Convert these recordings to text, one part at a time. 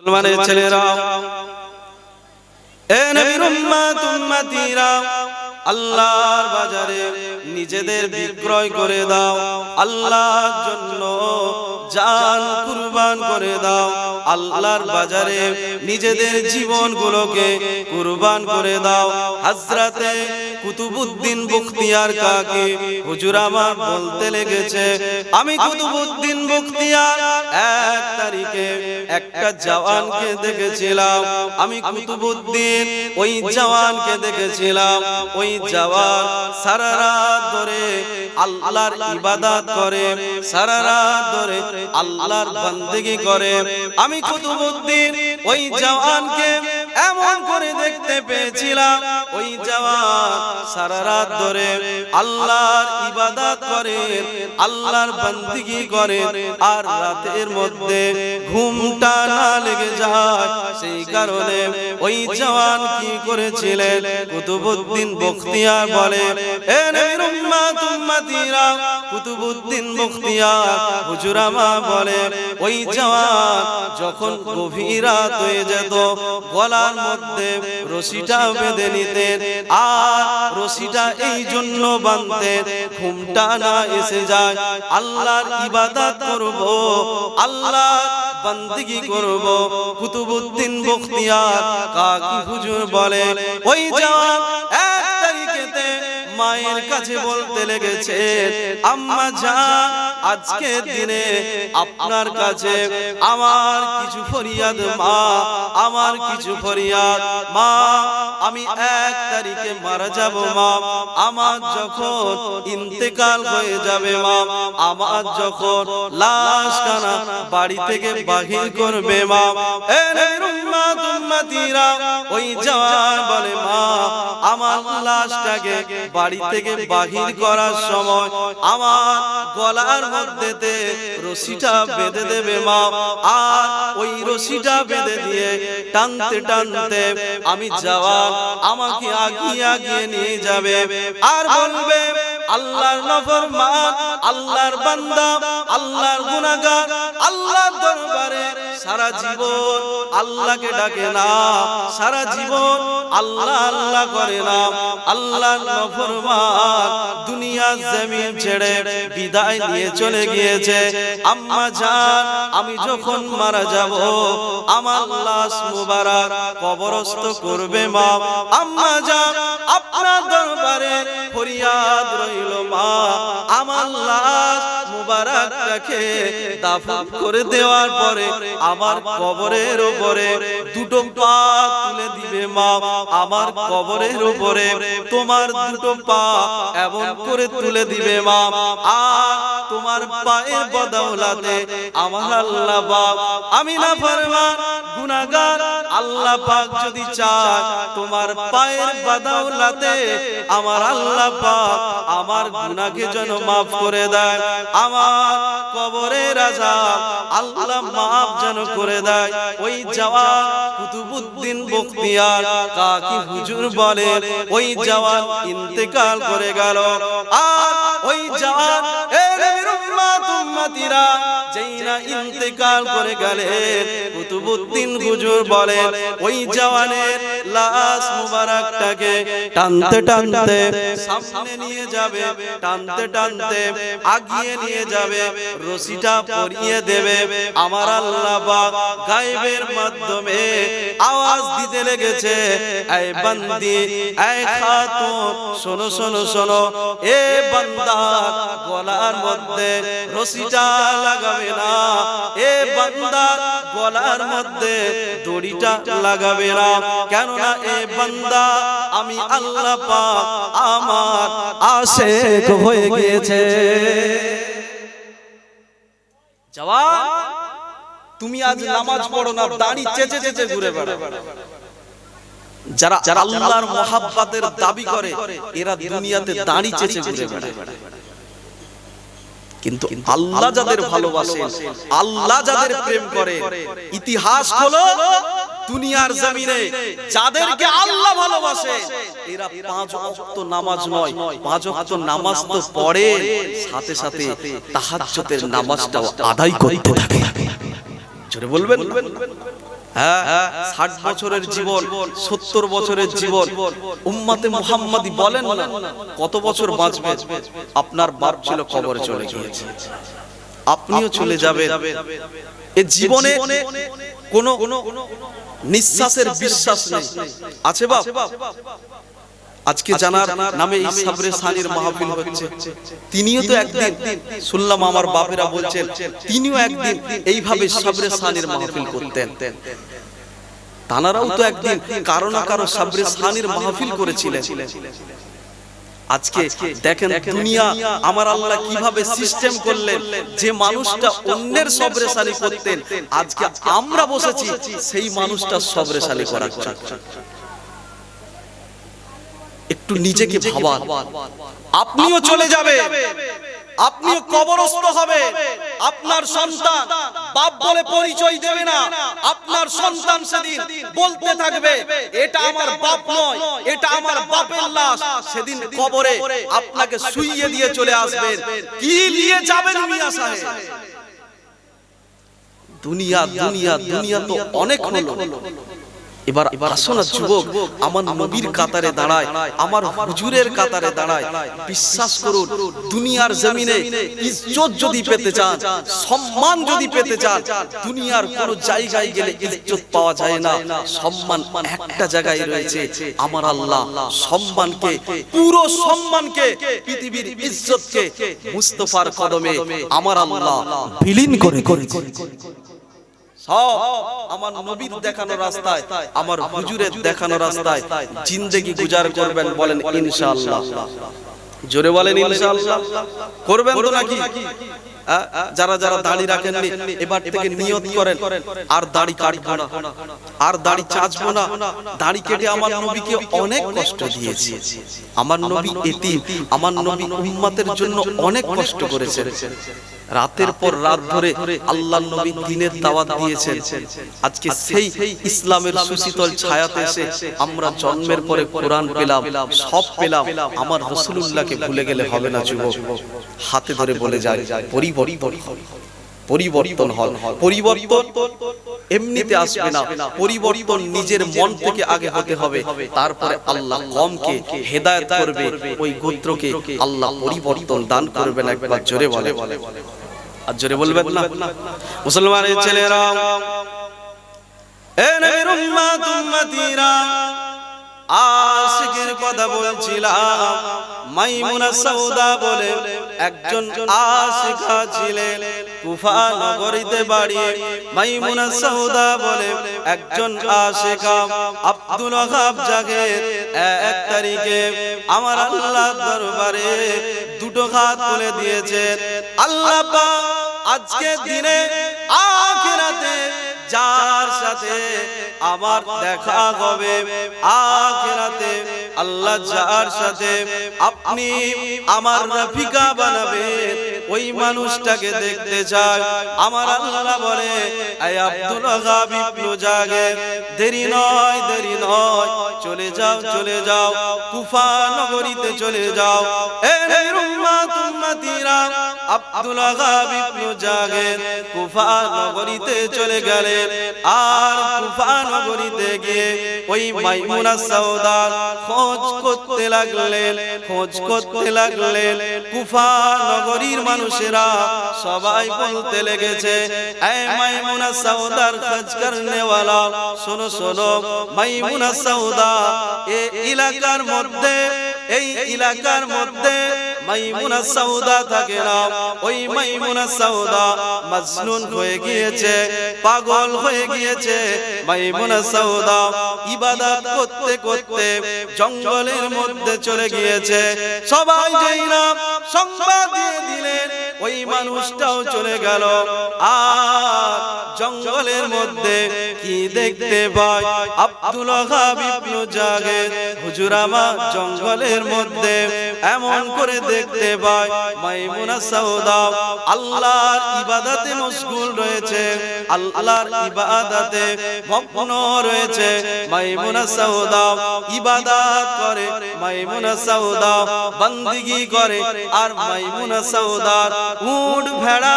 মুসলমানের ছেলেরা, এ নবীর উম্মত উম্মতিরা, আল্লাহর বাজারে নিজেদের বিক্রয় করে দাও, আল্লাহর জন্য জান কুরবান করে দাও, আল্লাহর বাজারে নিজেদের জীবনগুলোকে কুরবান করে দাও। হযরতে কুতুবউদ্দিন বখতিয়ার কাকি হুজুর আমার বলতে লেগেছে, আমি কুতুবউদ্দিন বখতিয়ার 1 তারিখে একটা জওয়ানকে দেখেছিলাম, আমি কুতুবউদ্দিন ওই জওয়ানকে দেখেছিলাম, ওই জওয়ান সারা রাত ধরে আল্লাহর ইবাদত করে, সারা রাত ধরে আল্লাহর বান্দেগি করে। আমি কুতুবউদ্দিন ওই জওয়ানকে এমন করে দেখতে পেয়েছিলাম, ওই জওয়ান সারা রাত ধরে আল্লাহর ইবাদত করে, আল্লাহর বান্দেগি করে, আর রাতের মধ্যে ঘুমটা না লেগে যায়। সেই কারণে ওই জওয়ান কি করেছিলেন, কুতুবউদ্দিন বখতিয়ার বলে, এ নবীর উম্মত উম্মতিরা, কুতুবউদ্দিন বখতিয়ার হুজুর আমার বলে, ওই জওয়ান যখন গভীর রাত হয়ে যেত, গলার মধ্যে রশিটা বেঁধে নিতেন, আর রশিটা এই জন্য বাঁধতেন ঘুমটা না এসে যায়, আল্লাহর ইবাদত করব, আল্লাহর বান্দেগি করব। কুতুবউদ্দিন বখতিয়ার কাকি হুজুর বলে, ওই জওয়ান 1 তারিখেতে মায়ের কাছে বলতে লেগেছে, আম্মা জান, আজকের দিনে আপনার কাছে আমার কিছু ফরিয়াদ, মা আমার কিছু ফরিয়াদ, মা আমি 1 তারিখে মারা যাব, মা আমার যখন ইন্তেকাল হয়ে যাবে, মা আমার যখন লাশখানা বাড়ি থেকে বাহির করবে, মা এ নবীর উম্মত উম্মতিরা, ওই জওয়ান বলে, মা আমার লাশটাকে বাড়ি থেকে বাহির করার সময় আমার গলার মধ্যেতে রশিটা বেঁধে দেবে, মা আর ওই রশিটা বেঁধে দিয়ে টানতে টানতে আমি জওয়ান আমাকে আগিয়ে আগিয়ে নিয়ে যাবে, আর বলবে, আল্লাহর নাফরমান, আল্লাহর বান্দা, আল্লাহর গুনাহগার, আল্লাহর দরবারে সারা জীবন আল্লাহকে ডাকে না, সারা জীবন আল্লাহ আল্লাহ করে না, আল্লাহর নাফরমান দুনিয়া জমিন ছেড়ে বিদায় নিয়ে চলে গিয়েছে। আম্মা জান, আমি যখন মারা যাব, আমার লাশ মুবারক কবরস্থ করবে, মা আম্মা জান আপনার দরবারে ফরিয়াদ রইল, মা আমার লাশ মুবারকটাকে দাফন করে দেওয়ার পরে আমার কবরের উপরে 2টো পা তুলে দিবে, মা আমার কবরের উপরে তোমার 2টো পা এমন করে তুলে দিবে, মা আর তোমার পায়ের বদৌলতে আমার আল্লাহ পাক, আমি নাফরমান গুনাহগার, আল্লাহ পাক যদি চায় তোমার পায়ের বদৌলতে আমার আল্লাহ পাক আমার গুনাহকে যেন maaf করে দেয়, আমার কবরের আযাব আল্লাহ maaf যেন করে দেয়। ওই জওয়ান কুতুবউদ্দিন বখতিয়ার কাকি হুজুর বলে, ওই জওয়ান ইন্তেকাল করে গেল, আর ওই জওয়ান এ নবীর উম্মত উম্মতিরা যেই না ইন্তেকাল করে গেলেন, কুতুবউদ্দিন হুজুর বলে, ওই জওয়ানের লাশ মুবারকটাকে টানতে টানতে সামনে নিয়ে যাবে, টানতে টানতে আগিয়ে নিয়ে যাবে, রশিটা পরিয়ে দেবে। আমার আল্লাহ পাক গায়েবের মাধ্যমে আওয়াজ দিতে লেগেছে, এই বান্দি, এই খাতুন, শোনো শোনো শোনো, এ বান্দা গলার মধ্যে রশিটা লাগাবে না, এ বান্দা গলার মধ্যে দড়িটা লাগাবে না, কেননা এ বান্দা আমি আল্লাহ পাক আমার আশিক হয়ে গিয়েছে। জওয়ান, তুমি আজ নামাজ পড়ো না, দাড়ি চেঁচে চেঁচে ঘুরে বেড়াও। যারা আল্লাহর মহাব্বতের দাবি করে এরা দুনিয়াতে দাড়ি চেঁচে ঘুরে বেড়ায়, কিন্তু আল্লাহ যাদের ভালোবাসে, আল্লাহ যাদের প্রেম করে, ইতিহাস হলো দুনিয়ার জমিনে যাদেরকে আল্লাহ ভালোবাসে এরা 5 ওয়াক্ত নামাজ নয়, 5 ওয়াক্ত নামাজ তো পড়ে, সাথে সাথে তাহাজ্জুদের নামাজটাও আদায় করতে থাকে। জোরে বলবেন, হ্যাঁ 60 বছরের জীবন, 70 বছরের জীবন, উম্মতে মুহাম্মাদি বলেন না কত বছর বাঁচবে? আপনার বাপ ছিল কবরে চলে গিয়েছে, আপনিও চলে যাবেন। এই জীবনে কোনো নিঃশ্বাসের বিশ্বাস নেই, আছে বাপ? আজকে জানার নামে এই সাবরে সানির মাহফিল হচ্ছে, তিনিও তো একদিন শুনলাম আমার বাপেরা বলছেন তিনিও একদিন এইভাবে সাবরে সানির মাহফিল করতেন। তানারাও তো একদিন কারো না কারো সাবরে সানির মাহফিল করেছিলেন। আজকে দেখেন দুনিয়া আমার আল্লাহ কিভাবে সিস্টেম করলেন, যে মানুষটা অন্যের সবরে সানি করতেন আজকে আমরা বসেছি সেই মানুষটা সবরে সানি করার জন্য। একটু নিজেকে ভাবান, আপনিও চলে যাবে, আপনিও কবরস্থ হবে, আপনার সন্তান বাপ বলে পরিচয় দেবে না, আপনার সন্তান সেদিন বলতে থাকবে এটা আমার বাপ নয়, এটা আমার বাপের লাশ। সেদিন কবরে আপনাকে শুইয়ে দিয়ে চলে আসবেন, কি নিয়ে যাবেন মিয়া সাহেব? দুনিয়া দুনিয়া দুনিয়া তো অনেক হলো। এবার আসো না যুবক, আমার নবীর কাতারে দাঁড়ায়, আমার হুজুরের কাতারে দাঁড়ায়। বিশ্বাস করুন দুনিয়ার জমিনে ইজ্জত যদি পেতে চান, সম্মান যদি পেতে চান, দুনিয়ার কোন জায়গায় গেলে ইজ্জত পাওয়া যায় না। সম্মান একটা জায়গায় রয়েছে, আমার আল্লাহ সম্মানকে, পুরো সম্মানকে, পৃথিবীর ইজ্জতকে মুস্তাফার কদমে আমার আল্লাহ বিলীন করে সব আমার নবীর দেখানো রাস্তায়, আমার হুজুরের দেখানো রাস্তায় জিন্দেগি গুজার করবেন। বলেন ইনশাআল্লাহ, জোরে বলেন ইনশাআল্লাহ। করবেন তো নাকি? যারা যারা দাড়ি রাখেননি এবার থেকে নিয়ত করেন আর দাড়ি কাটবো না, আর দাড়ি চাচবো না। দাড়ি কেটে আমার নবীকে অনেক কষ্ট দিয়েছি, আমার নবী এতিম, আমার নবী উম্মতের জন্য অনেক কষ্ট করেছেন। রাতের পর রাত ধরে আল্লাহর নবী দ্বীনের দাওয়াত দিয়েছেন। আজকে সেই ইসলামের সুশীতল ছায়াতে এসে আমরা জন্মের পরে কোরআন পেলাম, সব পেলাম। আমার রাসূলুল্লাহকে ভুলে গেলে হবে না যুবক। হাতে ধরে বলে যায় পরিবর্তন হল। পরিবর্তন এমনিতে আসবে না, পরিবর্তন নিজের মন থেকে আগে হতে হবে। তারপরে আল্লাহ কওমকে হেদায়েত করবে, ওই গোত্রকে আল্লাহ পরিবর্তন দান করবেন। একবার জোরে বলে, আর জোরে বলবেন না? মুসলমানের ছেলেরা, এ নবীর উম্মত উম্মতিরা, আশিকের কথা বলছিলাম। মাইমুনা সাউদা বলে একজন আশিকা ছিলেন, কুফা নগরীতে বাড়ি। মাইমুনা সাউদা বলে একজন আশিকা। আব্দুল ওয়াহাব জাগের 1 তারিখে আমার আল্লাহর দরবারে দুটো হাত তুলে দিয়েছেন। আল্লাহ পাক আজকে দিনে আখিরাতে যার সাথে আমার দেখা হবে, আখিরাতে আল্লাহ যার সাথে আপনি আমার রফিকা বানাবেন, ওই মানুষটাকে দেখতে চাই। আমার আল্লাহ বলে, এ আব্দুল ওয়াহাব ইবনে জাগের, দেরি নয়, দেরি নয়, চলে যাও, চলে যাও, কুফা নগরীতে চলে যাও। এ নবীর উম্মত উম্মতিরা, আব্দুল ওয়াহাব ইবনে জাগের কুফা নগরীতে চলে গেলেন। আর কুফা নগরীতে গিয়ে ওই মাইমুনা সাউদা খোঁজ করতে লাগলেন, খোঁজ করতে লাগলেন। কুফা নগরীর মানুষেরা সবাই বলতে লেগেছে, এ মাইমুনা সাউদার খোঁজ করনে ওয়ালা, শোনো শোনো, মাইমুনা সাউদা এই এলাকার মধ্যে, এই এলাকার মধ্যে মাইমুনা সাউদা থাকে না। ওই মাইমুনা সাউদা মজনুন হয়ে গিয়েছে, পাগল হয়ে গিয়েছে। মাইমুনা সাউদা ইবাদত করতে করতে জঙ্গলের মধ্যে চলে গিয়েছে। সবাই যাইনা সংবাদ দিয়ে দিলেন, ওই মানুষটাও চলে গেল। আর জঙ্গলের মধ্যে কি দেখতে পায়? আব্দুল ওয়াহাব ইবনে জাগের, হুজুর আমার জঙ্গলের মধ্যে এমন করে দেখতে পায় মাইমুনা সাউদা আল্লাহর ইবাদতে মশগুল রয়েছে, আল্লাহর ইবাদতে মগ্ন রয়েছে। মাইমুনা সাউদা ইবাদত করে, মাইমুনা সাউদা বندگی করে। আর মাইমুনা সাউদার উট ভেড়া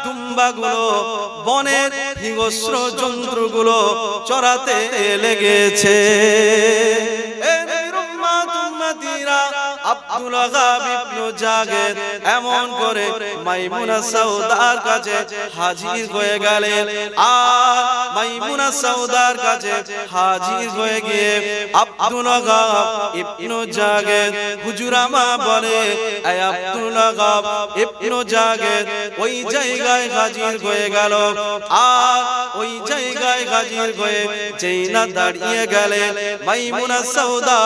দুম্বাগুলো বনের হিংস্র জন্তুগুলো চরাতে লেগেছে। আব্দুল ওয়াহাব ইবনে জাগের এমন করে মাইমুনা সাউদার কাছে হাজির হয়ে গেলেন। আর মাইমুনা সাউদার কাছে হাজির হয়ে গিয়ে আব্দুল ওয়াহাব ইবনে জাগের হুজুর আমা বলে, এই আব্দুল ওয়াহাব ইবনে জাগের ওই জায়গায় হাজির হয়ে গেল। আর ওই জায়গায় হাজির হয়ে যেই না দাঁড়িয়ে গেলেন, মাইমুনা সাউদা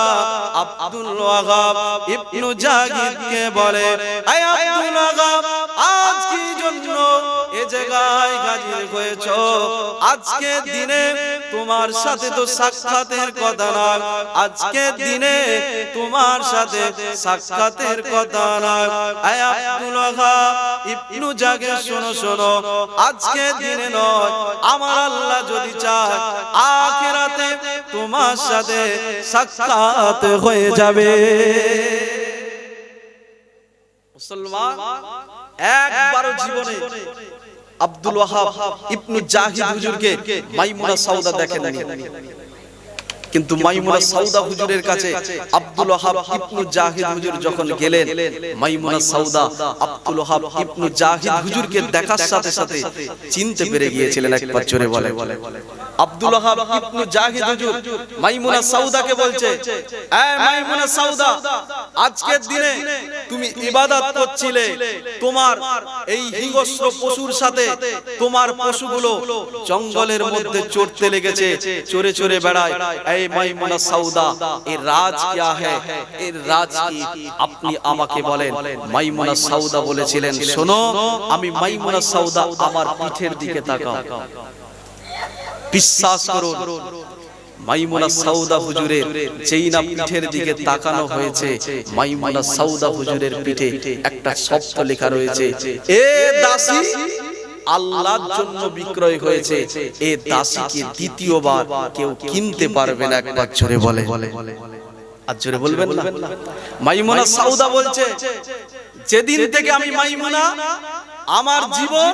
আব্দুল ওয়াহাব ইবনে জাগিদকে বলে, এই আব্দুল ওয়াহাব আজ কি জন্য এ জায়গায় হাজির হয়েছো? আজকে দিনে তোমার সাথে তো সাক্ষাতের কথা না, আজকে দিনে তোমার সাথে সাক্ষাতের কথা না। এই আব্দুল ওয়াহাব ইবনে জাগিদ শোনো শোনো, আজকে দিনে নয়, আমার আল্লাহ যদি চায় আখিরাতে তোমার সাথে সাক্ষাৎ হয়ে যাবে। মুসলমান একবারও জীবনে আব্দুল ওয়াহাব ইবনে জাহিদ হুজুরকে মাইমুনা সাউদা দেখেননি, কিন্তু মাইমুনা সাউদা হুজুরের কাছে আব্দুল ওয়াহাব ইবনে জাহিদ হুজুর যখন গেলেন, মাইমুনা সাউদা আব্দুল ওয়াহাব ইবনে জাহিদ হুজুরকে দেখার সাথে সাথে চিনতে পেরে গিয়েছিলেন। একবার জোরে বলে। আব্দুল ওয়াহাব ইবনে জাহিদ হুজুর মাইমুনা সাউদাকে বলছে, এই মাইমুনা সাউদা, আজকের দিনে তুমি ইবাদত করছিলে, তোমার এই হিংস্র পশুর সাথে তোমার পশুগুলো জঙ্গলের মধ্যে চড়তে লেগেছে, চড়ে চড়ে বেড়ায়। এই মাইমুনা সাউদা, এর রাজ क्या है, এর রাজ কি আপনি আমাকে বলেন। মাইমুনা সাউদা বলেছিলেন, শোনো, আমি মাইমুনা সাউদা, আমার পিঠের দিকে তাকাও। বিশ্বাস করুন, মাইমুনা সাউদা হুজুরের যেই না পিঠের দিকে তাকানো হয়েছে, মাইমুনা সাউদা হুজুরের পিঠে একটা শব্দ লেখা রয়েছে, এ দাসী আল্লাহর জন্য বিক্রয় হয়েছে, এ দাসীকে দ্বিতীয়বার কেউ কিনতে পারবে না। একবার জোরে বলে। আর জোরে বলবেন না? মাইমুনা সাউদা বলছে, যেদিন থেকে আমি মাইমুনা আমার জীবন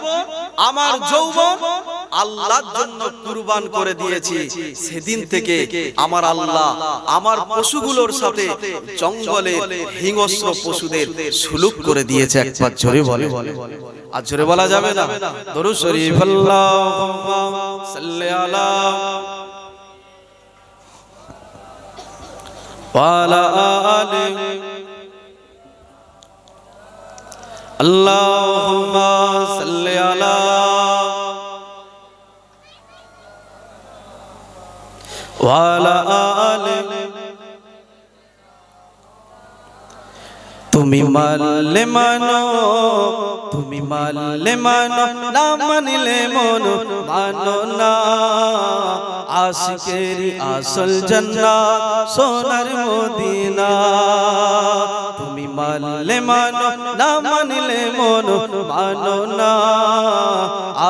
আমার যৌবন আল্লাহর জন্য কুরবান করে দিয়েছি, সেদিন থেকে আমার আল্লাহ আমার পশুগুলোর সাথে জঙ্গলে হিংস্র পশুদের সুলুক করে দিয়েছে। একবার জোরে বলে। আর জোরে বলা যাবে না? দরুদ শরীফ, আল্লাহুম্মা সাল্লি আলা ওয়া আলা আলি আল্লাহুম্মা সাল্লি আলা ওয়া আলা আলি। তুমি মানলে মানো, তুমি মানলে মানো, না মানলে মনো মানো না। আশিকেরি আসল জান্নাত সোনার মদিনা। তুমি মানলে মানো, না মানলে মনো মানো না।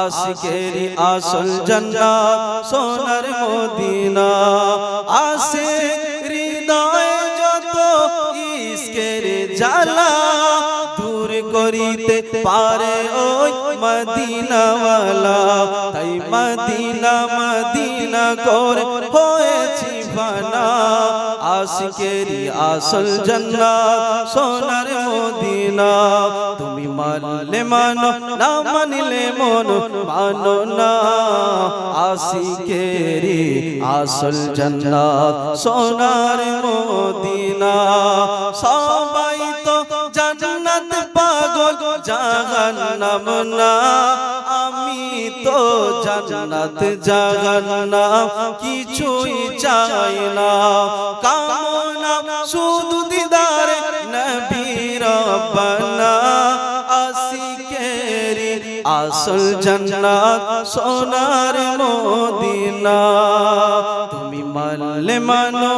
আশিকেরি আসল জান্নাত সোনার মদিনা। আশিক হৃদয়ে যত ইশকের জ্বালা দূর করিতে পারে ওই মদিনাওয়ালা। তাই মদিনা মদিনা করে হয়েছি ফানা। আশিকেরি আসল জান্নাত সোনার মদিনা। তুমি মানলে মানো, না মানলে মনো মানো না। আশিকেরি আসল জান্নাত সোনার মদিনা। সবাই তো জান্নাত পাগল, জাহান্নাম না। আমি তো জান্নাত জাহান্নাম কিছুই চাই না। কামনা শুধু দিদারে নবী রব্বানা। আশিকেরি আসল জান্নাত সোনার মদিনা। তুমি মানলে মানো,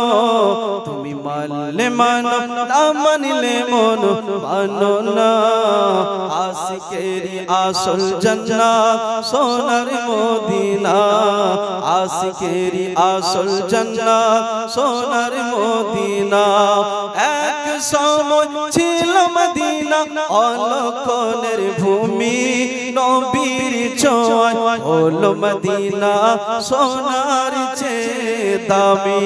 তুমি মানলে মানো, না মানলে মন মানো না। আশিকেরি আসল জান্নাত সোনার মদিনা, আশিকেরি আসল জান্নাত সোনার মদিনা। এক সময় ছিল মদিনা অলক্ষণের ভূমি, নবীর ছোঁয়ায় হলো মদিনা সোনার চেয়ে দামি।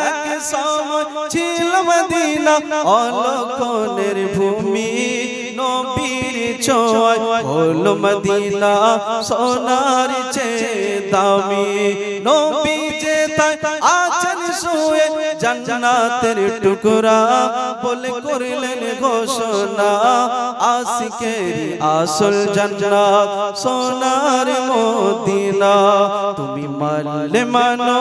এক সময় ছিল মদিনা অলক্ষণের ভূমি, নবীর ছোঁয়ায় হলো মদিনা সোনার চেয়ে দামি। নবী যেথায় আছেন শুয়ে জান্নাতের টুকরা বলে করলেন ঘোষণা, আশিকেরি আসল জান্নাত সোনার মদিনা। তুমি মানলে মানো,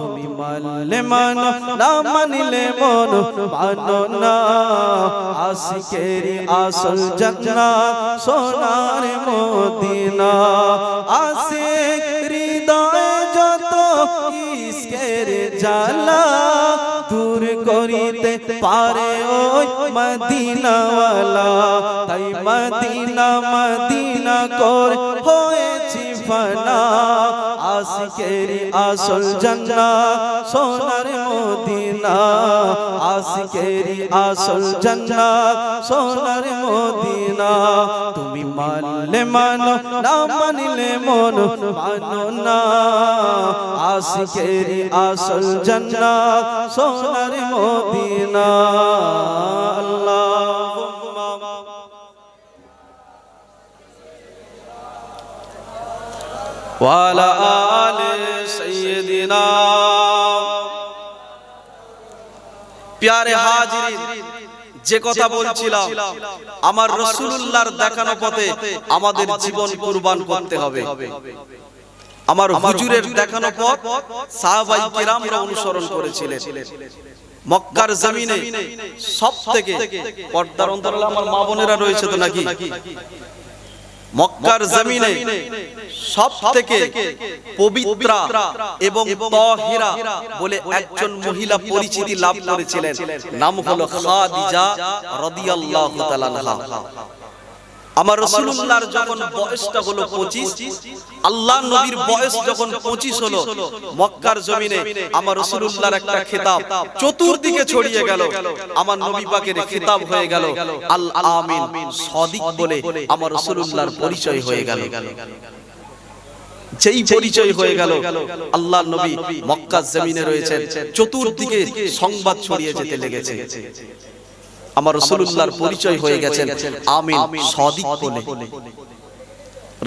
তুমি মানলে মানো, না মানলে মন মানো না। আশিকেরি আসল জান্নাত সোনার মদিনা। আশিক হৃদয়ে যত ইশকের জ্বালা দূর করিতে পারে ওই মদিনাওয়ালা। তাই মদিনা মদিনা করে হয়েছি ফানা, আশিকেরি আসল জান্নাত সোনার মদিনা। আশিকেরি আসল জান্নাত সোনার মদিনা। তুমি মানলে মানো, না মানলে মন মানো না। আশিকেরি আসল জান্নাত সোনার মদিনা। আল্লাহুম্মা ওয়া আলা আলি সাইয়্যিদিনা। প্যারে হাজিরিন, যে কথা বলছিলাম, আমার রাসূলুল্লাহর দেখানো পথে আমাদের জীবন কুরবান করতে হবে। আমার হুজুরের দেখানো পথ সাহাবায়ে কেরামরা অনুসরণ করেছিলেন। মক্কার জমিনে সবথেকে পর্দার অন্তরালে আমার মা বোনেরা রয়েছে তো নাকি? মক্কার জমিনে সবথেকে পবিত্রা এবং তাহিরা বলে একজন মহিলা পরিচিতি লাভ করেছিলেন, নাম হলো খাদিজা রাদিয়াল্লাহু তাআলা আনহা। আমার রাসূলুল্লাহর যখন বয়সটা হলো 25, আল্লাহর নবীর বয়স যখন 25 হলো, মক্কার জমিনে আমার রাসূলুল্লাহর একটা খেতাব চতুর্দিকে ছড়িয়ে গেল। আমার নবী পাকের খেতাব হয়ে গেল আল আমিন, সাদিক বলে আমার রাসূলুল্লাহর পরিচয় হয়ে গেল। যেই পরিচয় হয়ে গেল, আল্লাহর নবী মক্কার জমিনে রয়েছেন, চতুর্দিকে সংবাদ ছড়িয়ে যেতে লেগেছে। আমার রাসূলুল্লাহর পরিচয় হয়ে গেছেন আমিন, সাদিক বলে।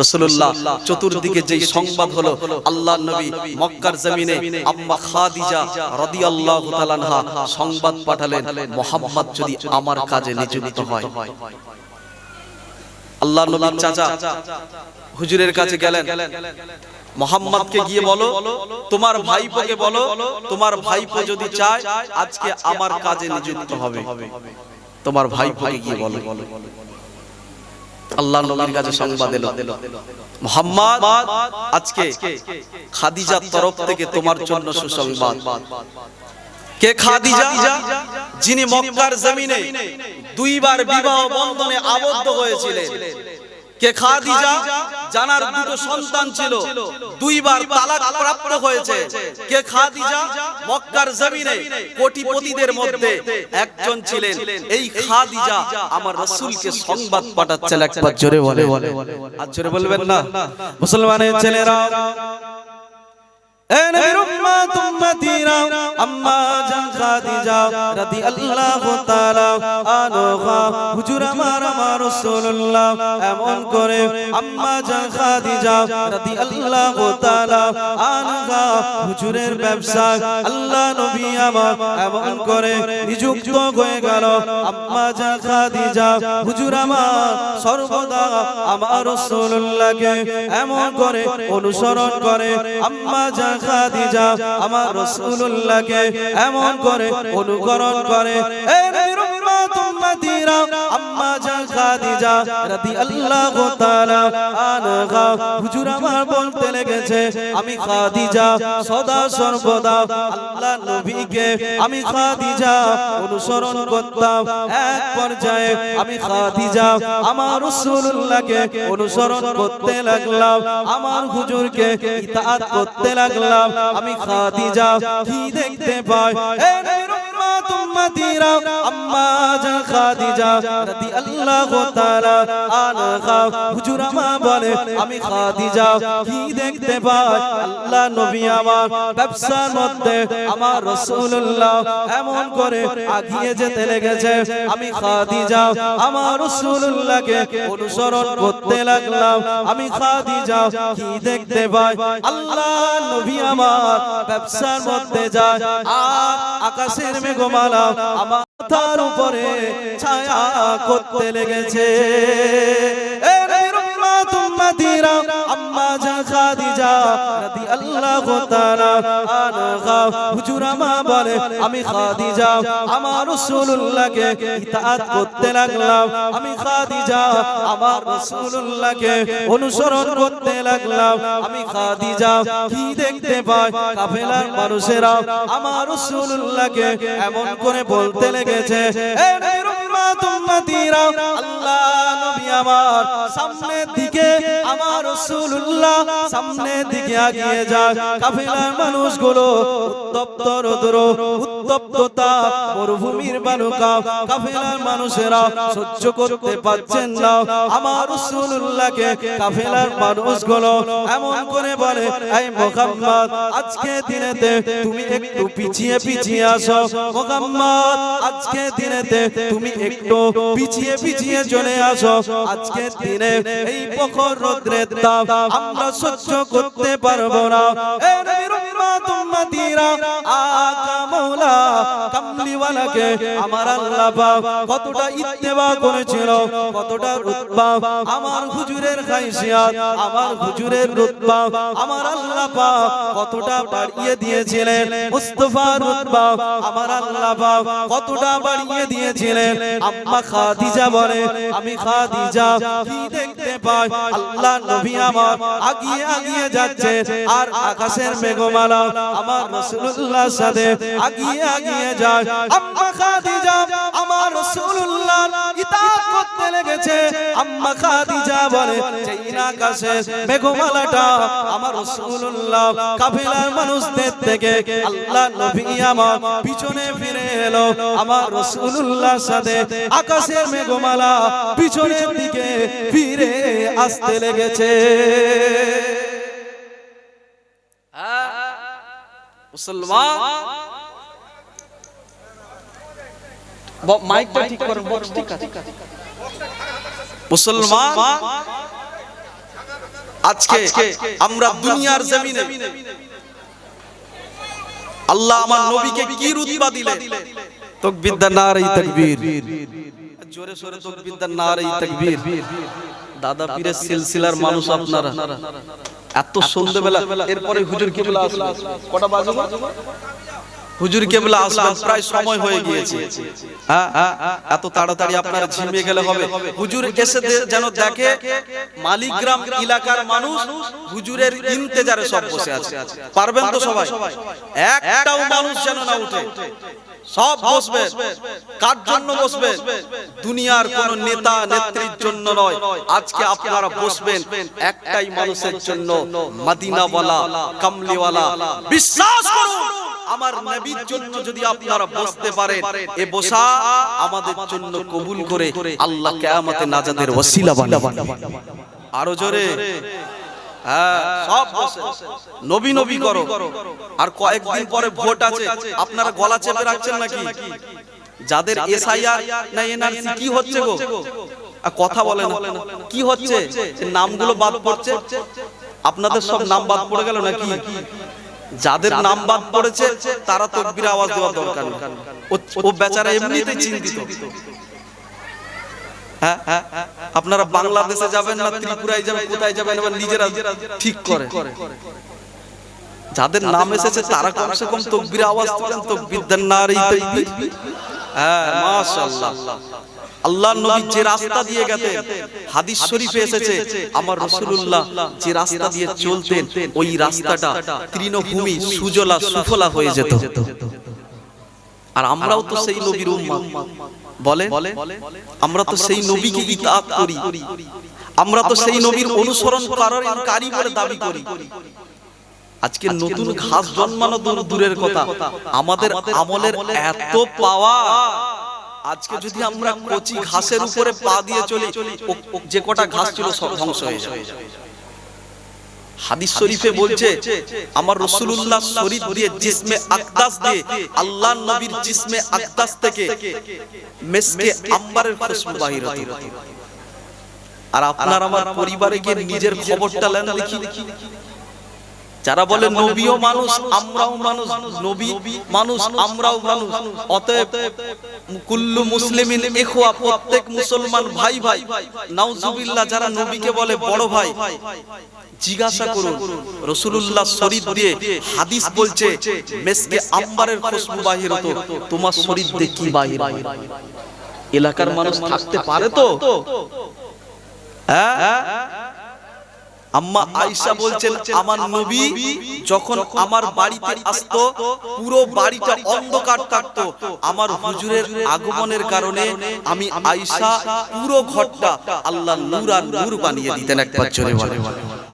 রাসূলুল্লাহ চতুর্দিকে যেই সংবাদ হলো, আল্লাহর নবী মক্কার জমিনে আম্মা খাদিজা রাদিয়াল্লাহু তাআলা আনহা সংবাদ পাঠালেন, মুহাম্মদ যদি আমার কাজে নিযুক্ত হয়। আল্লাহর নবীর চাচা হুজুরের কাছে গেলেন, মুহাম্মদকে গিয়ে বলো, তোমার ভাইপোকে বলো, তোমার ভাইপো যদি চায় আজকে আমার কাজে নিযুক্ত হবে, তোমার ভাইপোকে গিয়ে বলো। আল্লাহর নবীর কাছে সংবাদ এলো, মুহাম্মদ আজকে খাদিজার তরফ থেকে তোমার জন্য সুসংবাদ। কে খাদিজা? যিনি মক্কার জমিনে দুইবার বিবাহ বন্ধনে আবদ্ধ হয়েছিলেন। কে খাদিজা? জানার দুটো সন্তান ছিল, দুইবার তালাক প্রাপ্ত হয়েছে। কে খাদিজা? মক্কার জমিনে কোটিপতিদের মধ্যে একজন ছিলেন। এই খাদিজা আমার রাসূলকে সংবাদ পাঠাচ্ছেন। একবার জোরে বলে, আর জোরে বলবেন না মুসলমানের ছেলেরা, এ নবীর উম্মত উম্মতিরা, আম্মা জান খাদিজা রাদিয়াল্লাহু তাআলা আনহা হুজুর আমার রাসূলুল্লাহ এমন করে আম্মা জান খাদিজা রাদিয়াল্লাহু তাআলা আনহা হুজুরের ব্যবসা আল্লাহ নবী আমার এমন করে নিযুক্ত হয়ে গেল। আম্মা জান খাদিজা হুজুর আমার সর্বদা আমার রাসূলুল্লাহকে এমন করে অনুসরণ করে। আম্মা জান খাদিজা আমার রাসূলুল্লাহকে এমন করে অনুকরণ করে। এ নবীর উম্মত উম্মতিরা আম্মা জান খাদিজা রাদিয়াল্লাহু তাআলা আনহা হুজুর আমার বলতে লেগেছে আমি খাদিজা সদা সর্বদা আল্লাহ নবীকে আমি খাদিজা অনুসরণ করতাম এক পর্যায়ে আমি খাদিজা আমার রাসূলুল্লাহকে অনুসরণ করতে লাগলাম আমার হুজুরকে ইতাআত করতে লাগলাম আমি খাদিজা কি দেখতে পাই এ উম্মতিরা আম্মা জান খাদিজা রাদিয়াল্লাহু তাআলা আনহা হুজুর আমার বলে আমি খাদিজা কি দেখতে পাই আল্লাহ নবী আমার ব্যবসার মধ্যে আমার রাসূলুল্লাহ এমন করে আগিয়ে যেতে লেগেছে আমি খাদিজা আমার রাসূলুল্লাহকে অনুসরণ করতে লাগলাম আমি খাদিজা কি দেখতে পাই আল্লাহ নবী আমার ব্যবসার মধ্যে যায় আর আকাশের মেঘমালা আমার মাথার উপরে ছায়া করতে লেগেছে এ নবীর উম্মত উম্মতিরা আম্মা জান খাদিজা রাদিয়াল্লাহু তাআলা আনহা হুজুর আমার বলে আমি খাদিজা আমার রাসূলুল্লাহকে ইতাআত করতে লাগলাম আমি খাদিজা আমার রাসূলুল্লাহকে অনুসরণ করতে লাগলাম আমি খাদিজা কি দেখতে পাই কাফেলার মানুষেরা আমার রাসূলুল্লাহকে এমন করে বলতে লেগেছে এ নবীর উম্মত উম্মতিরা আল্লাহ নবী আমার সামনের দিকে আমার রাসূলুল্লাহ সামনের দিকে এগিয়ে যায় কাফেলার মানুষগুলো উত্তপ্ত রৌদ্র উত্তপ্ততা মরুভূমির বালুকা কাফেলার মানুষেরা সহ্য করতে পারছেন না আমার রাসূলুল্লাহকে কাফেলার মানুষগুলো এমন করে বলে এই মুহাম্মদ আজকে দিনেতে তুমি একটু পিছিয়ে পিছিয়ে আসো মুহাম্মদ আজকে দিনেতে তুমি একটু পিছিয়ে পিছিয়ে চলে আসো আজকে দিনে এই প্রখর রৌদ্রের তাপ আমরা সহ্য করতে পারবো না এ নবীর উম্মত উম্মতিরা আকা মাওলা কামলিওয়ালাকে আমার আল্লাহ পাক কতটা ইত্তেবা করেছিল কতটা রুতবা আমার হুজুরের খায়সিয়াত আমার হুজুরের রুতবা আমার আল্লাহ পাক কতটা বাড়িয়ে দিয়েছিলেন মুস্তাফার রুতবা আমার আল্লাহ পাক কতটা বাড়িয়ে দিয়েছিলেন আম্মা খাদিজা বলে আমি খাদিজা কি দেখতে পাই আল্লাহ নবী আমার আগিয়ে আগিয়ে যাচ্ছে আর আকাশের মেঘমালা আমার রাসূলুল্লাহর সাথে আগিয়ে আগিয়ে যায় আম্মা খাদিজা আমার রাসূলুল্লাহ ইতাআত করতে লেগেছে আম্মা খাদিজা বলে যেই না আকাশের মেঘমালাটা আমার রাসূলুল্লাহ কাফেলার মানুষদের থেকে আল্লাহ নবী আমার পিছনে ফিরে এলো আমার রাসূলুল্লাহর সাথে আকাশের মেঘমালা পিছনের দিকে ফিরে আসতে লেগেছে মুসলমান মাইকটা ঠিক করেন বক্স ঠিক আছে মুসলমান আজকে আমরা দুনিয়ার জমিনে আল্লাহ আমার নবীকে কি রুতবা দিলেন তাকবীর দা নারে তাকবীর জোরে সোরে তাকবীর দা নারে তাকবীর দাদা পীরের সিলসিলার মানুষ আপনারা এত সন্ধ্যাবেলা এরপরে হুজুর কিবলা আসবে কটা বাজে হুজুর কিবলা আসবেন প্রায় সময় হয়ে গিয়েছে হ্যাঁ এত তাড়াতাড়ি আপনারা ঝিমিয়ে গেলে হবে হুজুর এসে যেন দেখে মালিগ্রাম এলাকার মানুষ হুজুরের ইন্তেজারে সব বসে আছে পারবেন তো সবাই একটাও মানুষ যেন না উঠে সব বসবে কার জন্য বসবে দুনিয়ার কোন নেতা নেত্রীর জন্য নয় আজকে আপনারা বসবেন একটাই মানুষের জন্য মদিনাওয়ালা কামলিওয়ালা বিশ্বাস করুন আমার নবীর জন্য যদি আপনারা বসতে পারেন এ বসা আমাদের জন্য কবুল করে আল্লাহ কিয়ামতে নাজাতের ওসিলা বানাবেন আরো জোরে সব নবী নবী করো আর কয়েকদিন পরে ভোট আছে আপনারা গলা চেপে রাখছেন নাকি যাদের এসআইআর না এনআরসি কি হচ্ছে গো কথা বলে না কি হচ্ছে নামগুলো বাদ পড়ছে আপনাদের সব নাম বাদ পড়ে গেল নাকি যাদের নাম বাদ পড়েছে তারা তাকবীর আওয়াজ দেওয়া দরকার ও বেচারা এমনিতেই চিন্তিত আপনারা বাংলাদেশে যাবেন না ত্রিপুরায় যাবেন কোথায় যাবেন এবার নিজেরা ঠিক করে যাদের নাম এসেছে তারা কমসে কম তাকবীর আওয়াজ তোলেন তাকবীর দেন নারে তাকবীর মাশাআল্লাহ আল্লাহর নবী যে রাস্তা দিয়ে গেছেন, হাদিস শরীফে এসেছে আমার রাসূলুল্লাহ যে রাস্তা দিয়ে চলতেন ওই রাস্তাটা তৃণভূমি সুজলা সুফলা হয়ে যেত। আর আমরাও তো সেই নবীর উম্মত, বলে আমরা তো সেই নবীকে ইতাআত করি, আমরা তো সেই নবীর অনুসরণকারী বলে দাবি করি। আজকে নতুন ঘাস জন্মানো দূরের কথা, আমাদের আমলের এত পাওয়া, আজকে যদি আমরা কচি ঘাসের উপরে পা দিয়ে চলি, যে কটা ঘাস ছিল সব ধ্বংস হয়ে যাবে। হাদিস শরীফে বলছে আমার রাসূলুল্লাহ শরীর দিয়ে জিসমে আকদাস দিয়ে, আল্লাহর নবীর জিসমে আকদাস থেকে মিসকে আম্বারের খুশবু বাহির হতো। আর আপনার আমার পরিবারে গিয়ে নিজের খবরটা নেন দেখি। যারা বলে নবীও মানুষ আমরাও মানুষ, নবী মানুষ আমরাও মানুষ, অতএব কুল্লু মুসলিমিন ইখওয়া, প্রত্যেক মুসলমান ভাই ভাই। নাউজুবিল্লাহ, যারা নবীকে বলে বড় ভাই, জিজ্ঞাসা করুন রাসূলুল্লাহ শরীর দিয়ে হাদিস বলছে মিসকে আম্বারের খুশবু বাহির হতো, তোমার শরীর দিয়ে কি বাহির হয়? এলাকার মানুষ থাকতে পারে তো? হ্যাঁ, আম্মা আয়েশা বলছেন আমার নবী যখন আমার বাড়িতে আসতো পুরো বাড়িটা অন্ধকার থাকতো, আমার হুজুরের আগমনের কারণে আমি আয়েশা পুরো ঘরটা আল্লাহ নূর আর নূর বানিয়ে দিতেন। একবার জোরে বলেন।